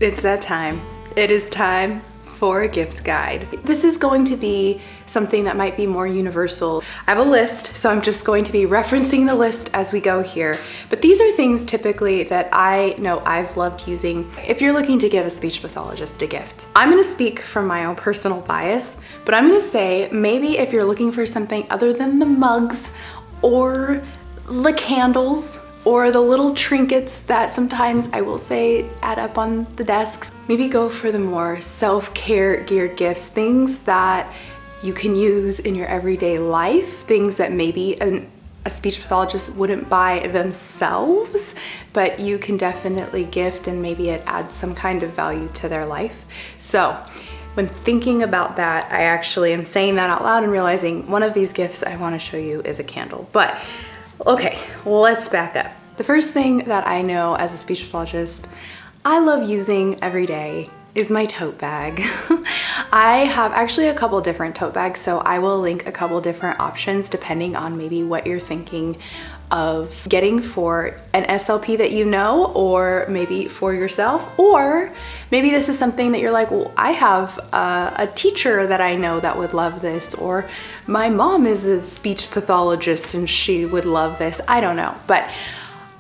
It's that time. It is time for a gift guide. This is going to be something that might be more universal. I have a list, so I'm just going to be referencing the list as we go here. But these are things typically that I know I've loved using if you're looking to give a speech pathologist a gift. I'm gonna speak from my own personal bias, but I'm gonna say maybe if you're looking for something other than the mugs or the candles or the little trinkets that sometimes I will say add up on the desks, maybe go for the more self-care geared gifts, things that you can use in your everyday life, things that maybe a speech pathologist wouldn't buy themselves, but you can definitely gift and maybe it adds some kind of value to their life. So when thinking about that, I actually am saying that out loud and realizing one of these gifts I want to show you is a candle. But okay, let's back up. The first thing that I know as a speech pathologist I love using every day is my tote bag. I have actually a couple different tote bags, so I will link a couple different options depending on maybe what you're thinking of getting for an SLP that you know, or maybe for yourself, or maybe this is something that you're like, well, I have a teacher that I know that would love this, or my mom is a speech pathologist and she would love this. I don't know, but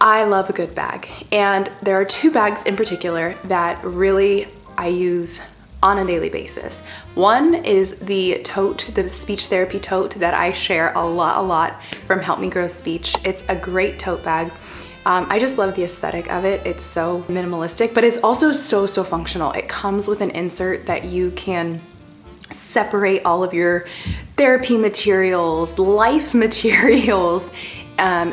I love a good bag. And there are two bags in particular that really I use on a daily basis. One is the tote, the speech therapy tote that I share a lot from Help Me Grow Speech. It's a great tote bag. I just love the aesthetic of it. It's so minimalistic, but it's also so functional. It comes with an insert that you can separate all of your therapy materials, life materials.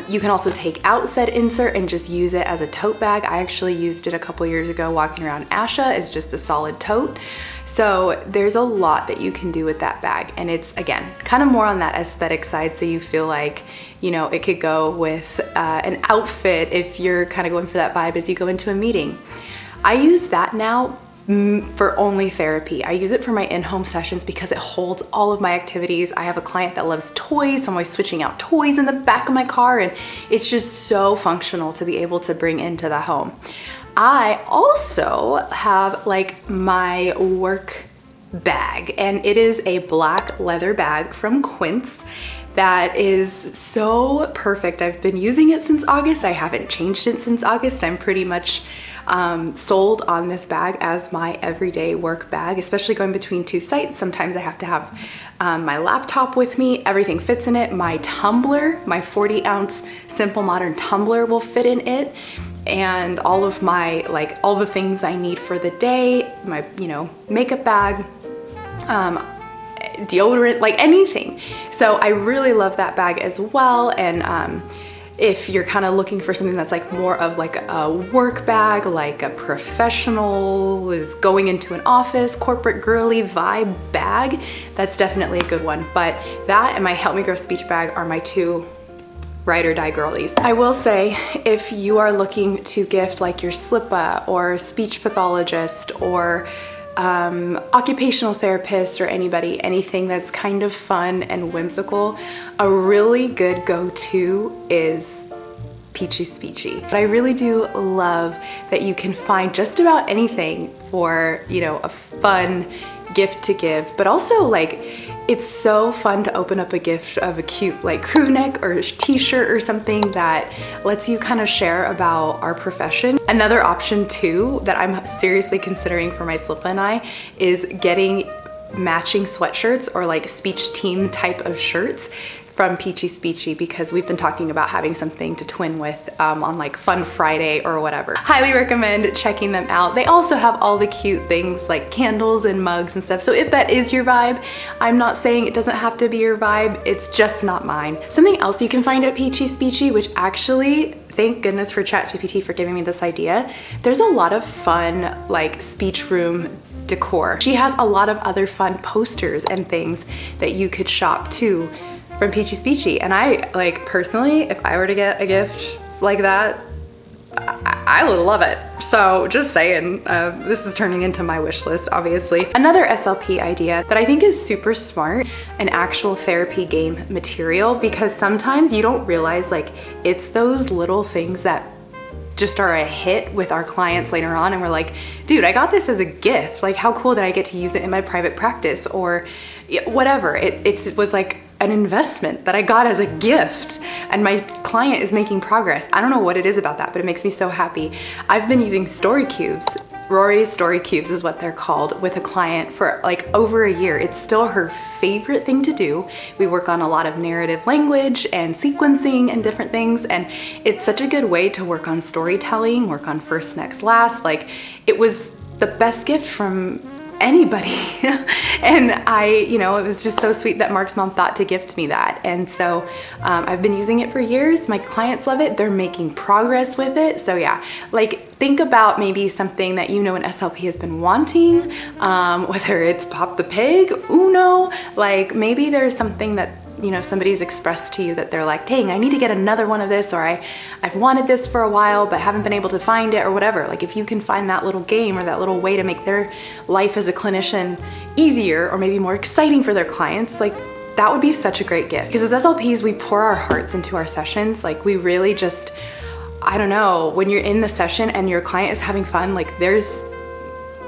You can also take out said insert and just use it as a tote bag. I actually used it a couple years ago walking around Asha. It's just a solid tote. So there's a lot that you can do with that bag. And it's, again, kind of more on that aesthetic side. So you feel like, you know, it could go with an outfit if you're kind of going for that vibe as you go into a meeting. I use that now for only therapy. I use it for my in-home sessions because it holds all of my activities. I have a client that loves toys, so I'm always switching out toys in the back of my car, and it's just so functional to be able to bring into the home. I also have like my work bag, and it is a black leather bag from Quince that is so perfect. I've been using it since August. I haven't changed it since August. I'm pretty much sold on this bag as my everyday work bag, especially going between two sites. Sometimes I have to have my laptop with me. Everything fits in it. My tumbler, my 40-ounce Simple Modern tumbler will fit in it. And all of my, like, all the things I need for the day, my, you know, makeup bag, deodorant, like anything. So I really love that bag as well. And if you're kind of looking for something that's like more of like a work bag, like a professional is going into an office, corporate girly vibe bag, that's definitely a good one. But that and my Help Me Grow Speech bag are my two ride or die girlies. I will say, if you are looking to gift like your SLP or speech pathologist or occupational therapist or anybody, anything that's kind of fun and whimsical, a really good go-to is Peachy Speechy. But I really do love that you can find just about anything for, you know, a fun gift to give, but also like it's so fun to open up a gift of a cute like crew neck or a t-shirt or something that lets you kind of share about our profession. Another option too that I'm seriously considering for my SLP and I is getting matching sweatshirts or like speech team type of shirts from Peachy Speechy, because we've been talking about having something to twin with on like Fun Friday or whatever. Highly recommend checking them out. They also have all the cute things like candles and mugs and stuff. So if that is your vibe, I'm not saying it doesn't have to be your vibe, it's just not mine. Something else you can find at Peachy Speechy, which actually, thank goodness for ChatGPT for giving me this idea, there's a lot of fun like speech room decor. She has a lot of other fun posters and things that you could shop too from Peachy Speechy. And I, like, personally, if I were to get a gift like that, I would love it. So just saying, this is turning into my wish list, obviously. Another SLP idea that I think is super smart, an actual therapy game material, because sometimes you don't realize like it's those little things that just are a hit with our clients later on, and we're like, dude, I got this as a gift. Like, how cool that I get to use it in my private practice, or whatever. It was like an investment that I got as a gift, and my client is making progress. I don't know what it is about that, but it makes me so happy. I've been using story cubes. Rory's story cubes is what they're called, with a client for like over a year. It's still her favorite thing to do. We work on a lot of narrative language and sequencing and different things, and it's such a good way to work on storytelling, work on first, next, last. Like, it was the best gift from anybody. And it was just so sweet that Mark's mom thought to gift me that. And so I've been using it for years. My clients love it. They're making progress with it. So yeah, like, think about maybe something that an SLP has been wanting, whether it's Pop the Pig, Uno, like maybe there's something that somebody's expressed to you that they're like, dang, I need to get another one of this, or I've wanted this for a while but haven't been able to find it, or whatever. Like, if you can find that little game or that little way to make their life as a clinician easier, or maybe more exciting for their clients, like, that would be such a great gift. Because as SLPs, we pour our hearts into our sessions. Like, we really just, I don't know, when you're in the session and your client is having fun, like,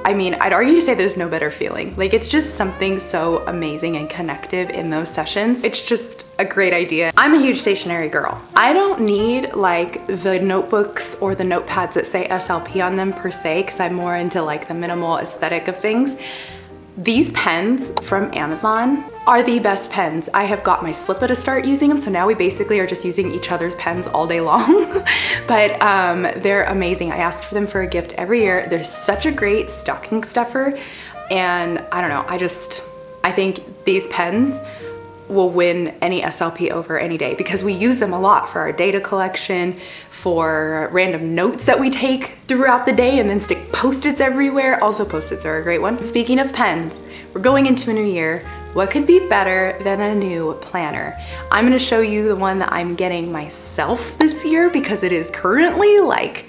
I'd argue to say there's no better feeling. Like, it's just something so amazing and connective in those sessions. It's just a great idea. I'm a huge stationery girl. I don't need like the notebooks or the notepads that say SLP on them per se, because I'm more into like the minimal aesthetic of things. These pens from Amazon are the best pens. I have got my Slippa to start using them, so now we basically are just using each other's pens all day long. But they're amazing. I ask for them for a gift every year. They're such a great stocking stuffer, and I don't know, I think these pens will win any SLP over any day, because we use them a lot for our data collection, for random notes that we take throughout the day, and then stick Post-its everywhere. Also, Post-its are a great one. Speaking of pens, we're going into a new year. What could be better than a new planner? I'm gonna show you the one that I'm getting myself this year, because it is currently like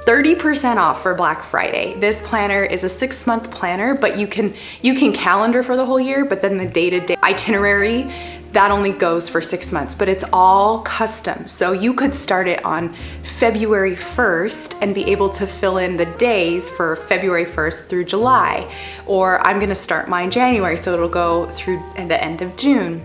30% off for Black Friday. This planner is a 6-month planner, but you can calendar for the whole year, but then the day-to-day itinerary, that only goes for 6 months, but it's all custom. So you could start it on February 1st and be able to fill in the days for February 1st through July. Or I'm gonna start mine January, so it'll go through the end of June.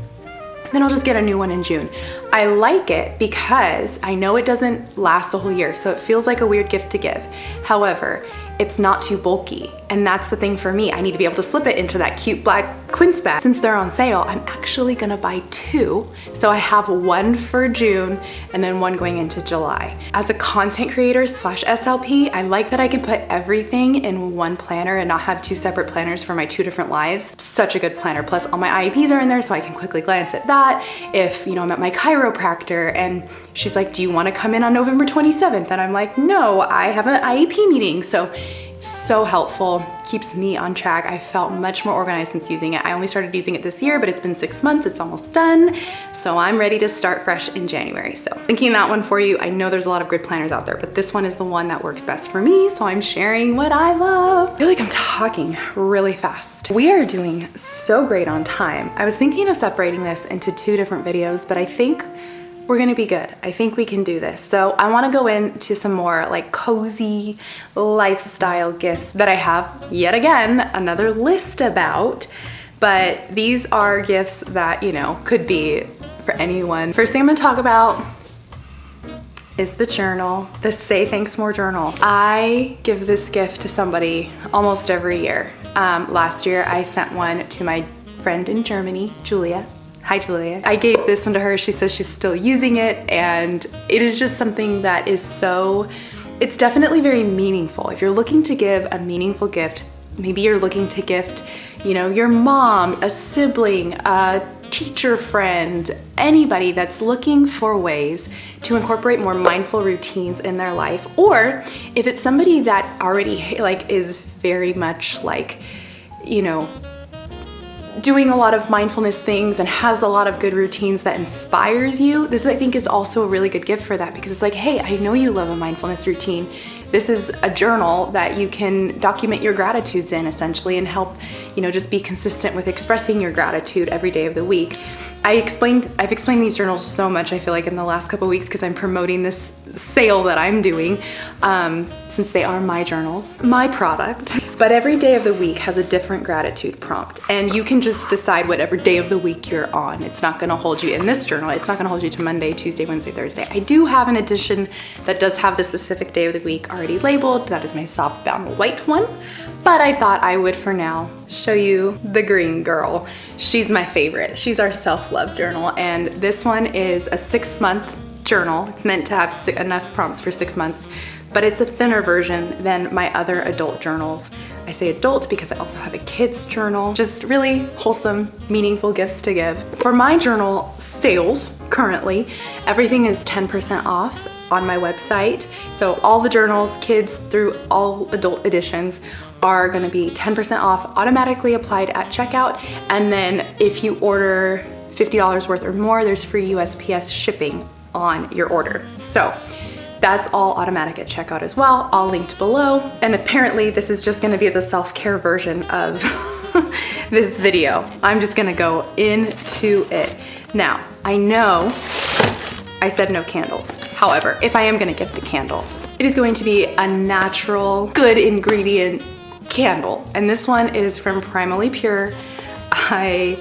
Then I'll just get a new one in June. I like it because I know it doesn't last a whole year, so it feels like a weird gift to give. However, it's not too bulky, and that's the thing for me. I need to be able to slip it into that cute black quince bag. Since they're on sale, I'm actually gonna buy 2. So I have one for June and then one going into July. As a content creator / SLP, I like that I can put everything in one planner and not have 2 separate planners for my 2 different lives. Such a good planner. Plus all my IEPs are in there, so I can quickly glance at that. If I'm at my chiropractor and she's like, do you wanna come in on November 27th? And I'm like, no, I have an IEP meeting. So helpful, keeps me on track. I felt much more organized since using it. I only started using it this year, but it's been 6 months, it's almost done. So I'm ready to start fresh in January. So thinking that one for you. I know there's a lot of good planners out there, but this one is the one that works best for me. So I'm sharing what I love. I feel like I'm talking really fast. We are doing so great on time. I was thinking of separating this into 2 different videos, but I think we're gonna be good. I think we can do this. So I wanna go into some more like cozy lifestyle gifts that I have, yet again, another list about, but these are gifts that, could be for anyone. First thing I'm gonna talk about is the journal, the Say Thanks More journal. I give this gift to somebody almost every year. Last year I sent one to my friend in Germany, Julia. Hi, Julia. I gave this one to her. She says she's still using it, and it is just something that is it's definitely very meaningful. If you're looking to give a meaningful gift, maybe you're looking to gift, your mom, a sibling, a teacher friend, anybody that's looking for ways to incorporate more mindful routines in their life, or if it's somebody that already is very much doing a lot of mindfulness things and has a lot of good routines that inspires you, this I think is also a really good gift for that, because it's like, hey, I know you love a mindfulness routine. This is a journal that you can document your gratitudes in essentially and help, just be consistent with expressing your gratitude every day of the week. I've explained these journals so much, I feel like, in the last couple of weeks because I'm promoting this sale that I'm doing, since they are my journals, my product. But every day of the week has a different gratitude prompt, and you can just decide whatever day of the week you're on. It's not gonna hold you in this journal. It's not gonna hold you to Monday, Tuesday, Wednesday, Thursday. I do have an edition that does have the specific day of the week already labeled. That is my softbound white one. But I thought I would, for now, show you the green girl. She's my favorite. She's our self-love journal, and this one is a 6-month journal. It's meant to have enough prompts for 6 months, but it's a thinner version than my other adult journals. I say adult because I also have a kids journal. Just really wholesome, meaningful gifts to give. For my journal sales, currently, everything is 10% off on my website. So all the journals, kids through all adult editions, are gonna be 10% off, automatically applied at checkout. And then if you order $50 worth or more, there's free USPS shipping on your order. So that's all automatic at checkout as well, all linked below. And apparently this is just gonna be the self-care version of this video. I'm just gonna go into it. Now, I know I said no candles. However, if I am gonna gift a candle, it is going to be a natural, good ingredient candle. And this one is from Primally Pure. I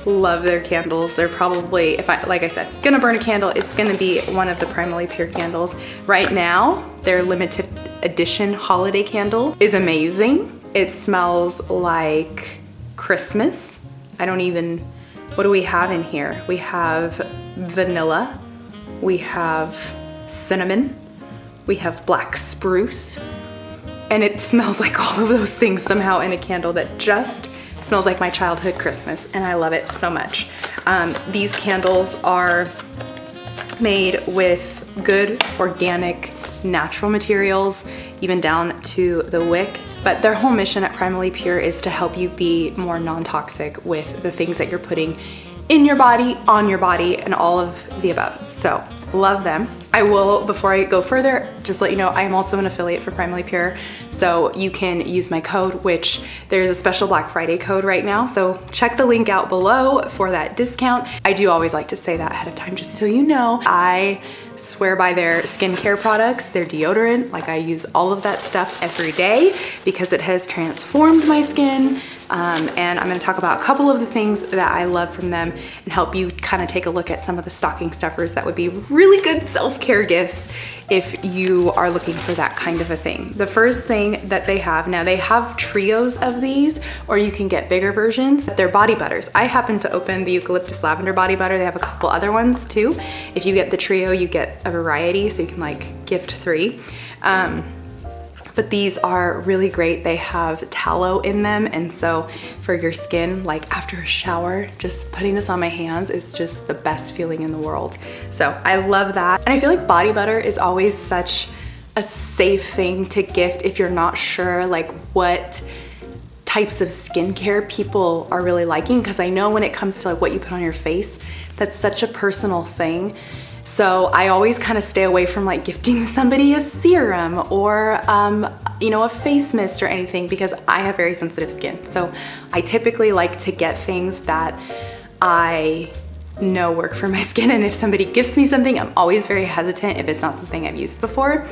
love their candles. They're probably, like I said, gonna burn a candle, it's gonna be one of the Primally Pure candles. Right now, their limited edition holiday candle is amazing. It smells like Christmas. What do we have in here? We have vanilla, we have cinnamon, we have black spruce, and it smells like all of those things somehow in a candle that just smells like my childhood Christmas, and I love it so much. These candles are made with good, organic, natural materials, even down to the wick. But their whole mission at Primally Pure is to help you be more non-toxic with the things that you're putting in your body, on your body, and all of the above. So, love them. I will, before I go further, just let you know I am also an affiliate for Primally Pure, so you can use my code, which there's a special Black Friday code right now, so check the link out below for that discount. I do always like to say that ahead of time, just so you know. I swear by their skincare products, their deodorant, like I use all of that stuff every day because it has transformed my skin. And I'm gonna talk about a couple of the things that I love from them and help you kind of take a look at some of the stocking stuffers that would be really good self-care gifts if you are looking for that kind of a thing. The first thing that they have, now they have trios of these, or you can get bigger versions. They're body butters. I happen to open the eucalyptus lavender body butter. They have a couple other ones too. If you get the trio, you get a variety, so you can like gift 3. But these are really great. They have tallow in them, and so for your skin, like after a shower, just putting this on my hands is just the best feeling in the world. So I love that. And I feel like body butter is always such a safe thing to gift if you're not sure like what types of skincare people are really liking, because I know when it comes to like what you put on your face, that's such a personal thing. So I always kind of stay away from like gifting somebody a serum or, a face mist or anything, because I have very sensitive skin. So I typically like to get things that I know work for my skin. And if somebody gifts me something, I'm always very hesitant if it's not something I've used before.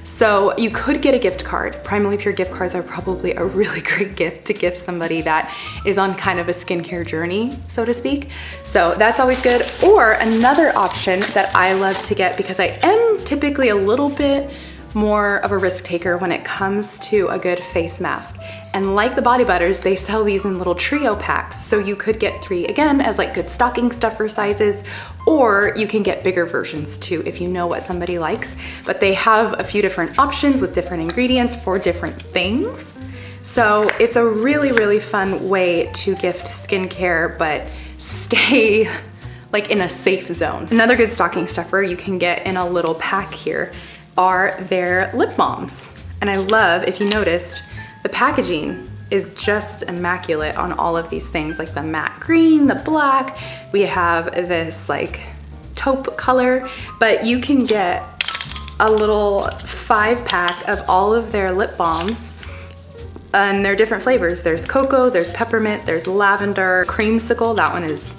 So you could get a gift card. Primally Pure gift cards are probably a really great gift to gift somebody that is on kind of a skincare journey, so to speak. So that's always good. Or another option that I love to get, because I am typically a little bit more of a risk taker when it comes to a good face mask. And like the body butters, they sell these in little trio packs. So you could get 3 again as like good stocking stuffer sizes, or you can get bigger versions too if you know what somebody likes. But they have a few different options with different ingredients for different things. So it's a really, really fun way to gift skincare, but stay like in a safe zone. Another good stocking stuffer you can get in a little pack here are their lip balms. And I love, if you noticed, the packaging is just immaculate on all of these things, like the matte green, the black. We have this like taupe color, but you can get a little 5-pack of all of their lip balms. And they're different flavors. There's cocoa, there's peppermint, there's lavender, creamsicle. That one is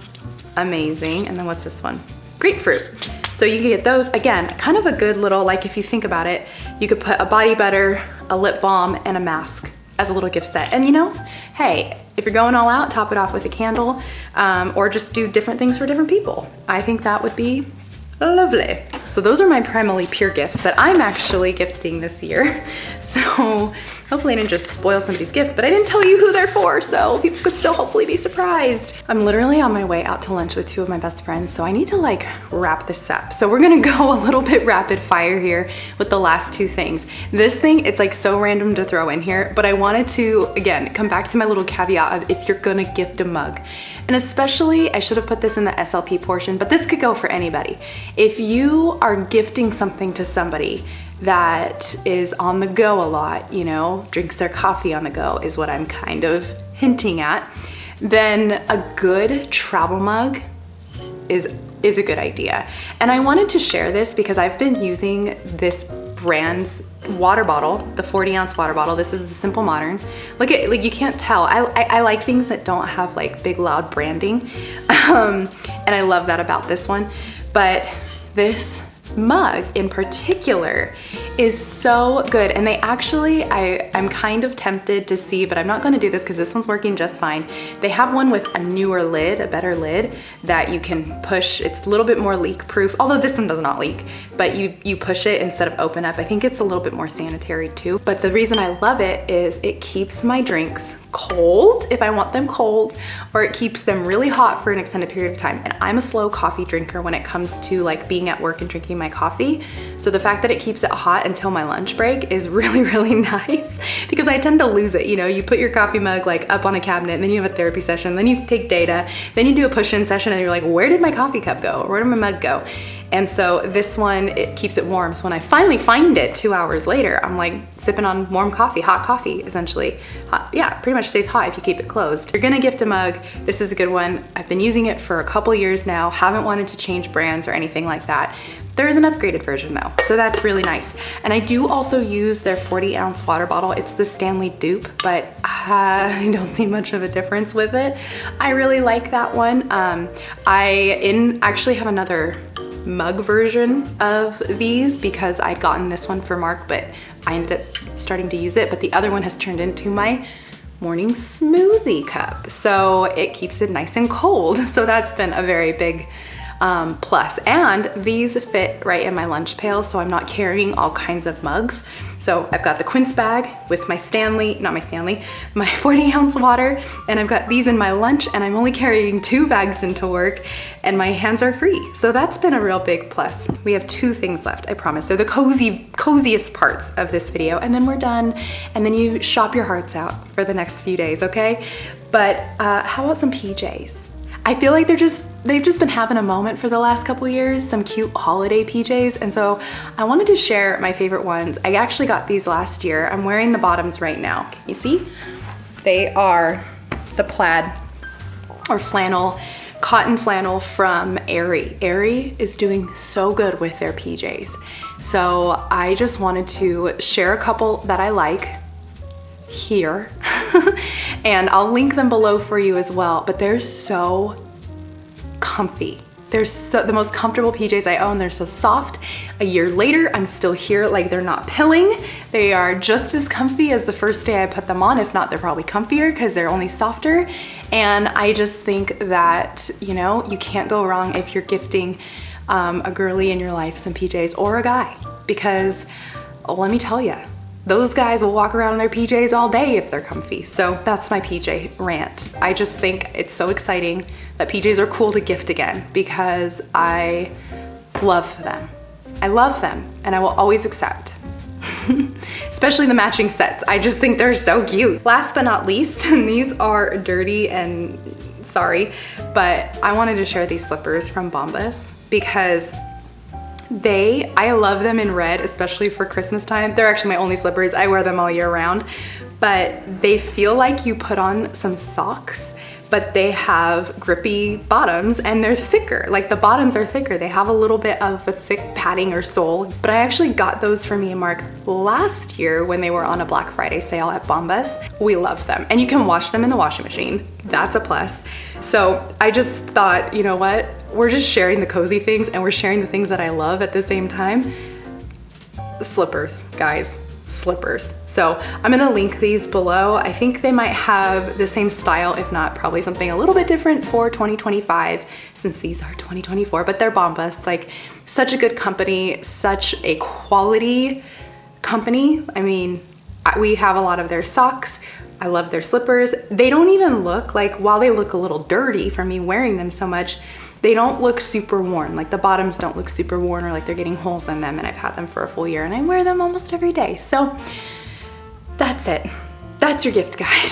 amazing. And then what's this one? Grapefruit. So you can get those. Again, kind of a good little, like if you think about it, you could put a body butter, a lip balm, and a mask as a little gift set. And you know, hey, if you're going all out, top it off with a candle, or just do different things for different people. I think that would be lovely. So those are my primarily pure gifts that I'm actually gifting this year. So hopefully I didn't just spoil somebody's gift, but I didn't tell you who they're for, so people could still hopefully be surprised. I'm literally on my way out to lunch with 2 of my best friends, so I need to like wrap this up. So we're gonna go a little bit rapid fire here with the last 2 things. This thing, it's like so random to throw in here, but I wanted to, again, come back to my little caveat of if you're gonna gift a mug. And especially, I should have put this in the SLP portion, but this could go for anybody. If you are gifting something to somebody that is on the go a lot, you know, drinks their coffee on the go is what I'm kind of hinting at, then a good travel mug is a good idea. And I wanted to share this because I've been using this brand's water bottle, the 40-ounce water bottle. This is the Simple Modern. Look at, like, you can't tell. I like things that don't have like big loud branding. And I love that about this one. But this mug in particular is so good, and they actually, I'm kind of tempted to see, but I'm not going to do this because this one's working just fine. They have one with a newer lid, a better lid that you can push. It's a little bit more leak proof, although this one does not leak, but you push it instead of open up. I think it's a little bit more sanitary too, but the reason I love it is it keeps my drinks cold if I want them cold, or it keeps them really hot for an extended period of time. And I'm a slow coffee drinker when it comes to like being at work and drinking my coffee. So the fact that it keeps it hot until my lunch break is really, really nice, because I tend to lose it. You know, you put your coffee mug like up on a cabinet, and then you have a therapy session, then you take data, then you do a push-in session, and you're like, where did my coffee cup go? Where did my mug go? And so this one, it keeps it warm. So when I finally find it 2 hours later, I'm like sipping on warm coffee, hot coffee, essentially. Hot, yeah, pretty much stays hot if you keep it closed. If you're gonna gift a mug, this is a good one. I've been using it for a couple years now, haven't wanted to change brands or anything like that. There is an upgraded version though, so that's really nice. And I do also use their 40-ounce water bottle. It's the Stanley dupe, but I don't see much of a difference with it. I really like that one. I actually have another mug version of these because I'd gotten this one for Mark, but I ended up starting to use it. But the other one has turned into my morning smoothie cup, so it keeps it nice and cold. So that's been a very big plus. And these fit right in my lunch pail, so I'm not carrying all kinds of mugs. So I've got the Quince bag with my my 40-ounce water, and I've got these in my lunch, and I'm only carrying 2 bags into work, and my hands are free. So that's been a real big plus. We have 2 things left, I promise. They're the coziest parts of this video, and then we're done, and then you shop your hearts out for the next few days, okay? But how about some PJs? I feel like they've just been having a moment for the last couple years, some cute holiday PJs, and so I wanted to share my favorite ones. I actually got these last year. I'm wearing the bottoms right now. Can you see? They are the plaid or flannel, cotton flannel from Aerie. Aerie is doing so good with their PJs. So I just wanted to share a couple that I like here. And I'll link them below for you as well, but they're so comfy. They're the most comfortable PJs I own. They're so soft. A year later, I'm still here, like they're not pilling. They are just as comfy as the first day I put them on. If not, they're probably comfier because they're only softer. And I just think that, you know, you can't go wrong if you're gifting a girly in your life some PJs, or a guy, because let me tell you, those guys will walk around in their PJs all day if they're comfy. So that's my PJ rant. I just think it's so exciting that PJs are cool to gift again, because I love them. I love them, and I will always accept. Especially the matching sets. I just think they're so cute. Last but not least, and these are dirty and sorry, but I wanted to share these slippers from Bombas because I love them in red, especially for Christmas time. They're actually my only slippers. I wear them all year round, but they feel like you put on some socks, but they have grippy bottoms and they're thicker. Like the bottoms are thicker. They have a little bit of a thick padding or sole, but I actually got those for me and Mark last year when they were on a Black Friday sale at Bombas. We love them, and you can wash them in the washing machine. That's a plus. So I just thought, you know what? We're just sharing the cozy things and we're sharing the things that I love at the same time. Slippers, guys, slippers. So I'm gonna link these below. I think they might have the same style, if not probably something a little bit different for 2025, since these are 2024, but they're Bombas. Like, such a good company, such a quality company. I mean, we have a lot of their socks. I love their slippers. They don't even look like, while they look a little dirty from me wearing them so much, they don't look super worn. Like the bottoms don't look super worn or like they're getting holes in them, and I've had them for a full year and I wear them almost every day. So that's it. That's your gift guide.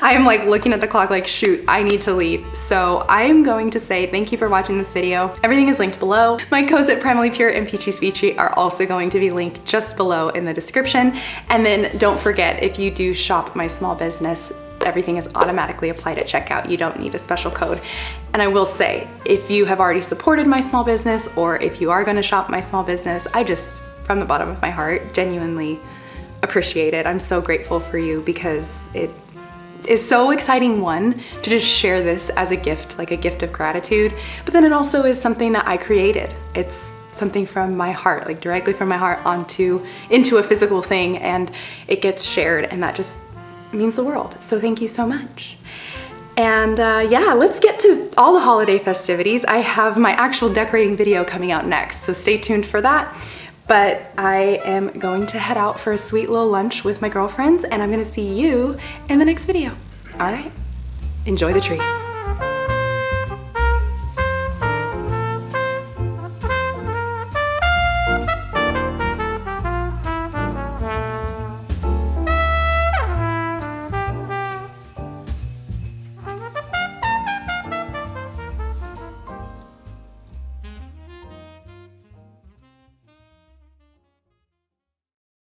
I'm like looking at the clock like, shoot, I need to leave. So I'm going to say thank you for watching this video. Everything is linked below. My codes at Primally Pure and Peachy Speechy are also going to be linked just below in the description. And then don't forget, if you do shop my small business, everything is automatically applied at checkout. You don't need a special code. And I will say, if you have already supported my small business, or if you are gonna shop my small business, I just, from the bottom of my heart, genuinely appreciate it. I'm so grateful for you, because it is so exciting, one, to just share this as a gift, like a gift of gratitude, but then it also is something that I created. It's something from my heart, like directly from my heart into a physical thing, and it gets shared, and that just means the world. So thank you so much. And yeah, let's get to all the holiday festivities. I have my actual decorating video coming out next, so stay tuned for that. But I am going to head out for a sweet little lunch with my girlfriends, and I'm gonna see you in the next video. All right, enjoy the tree.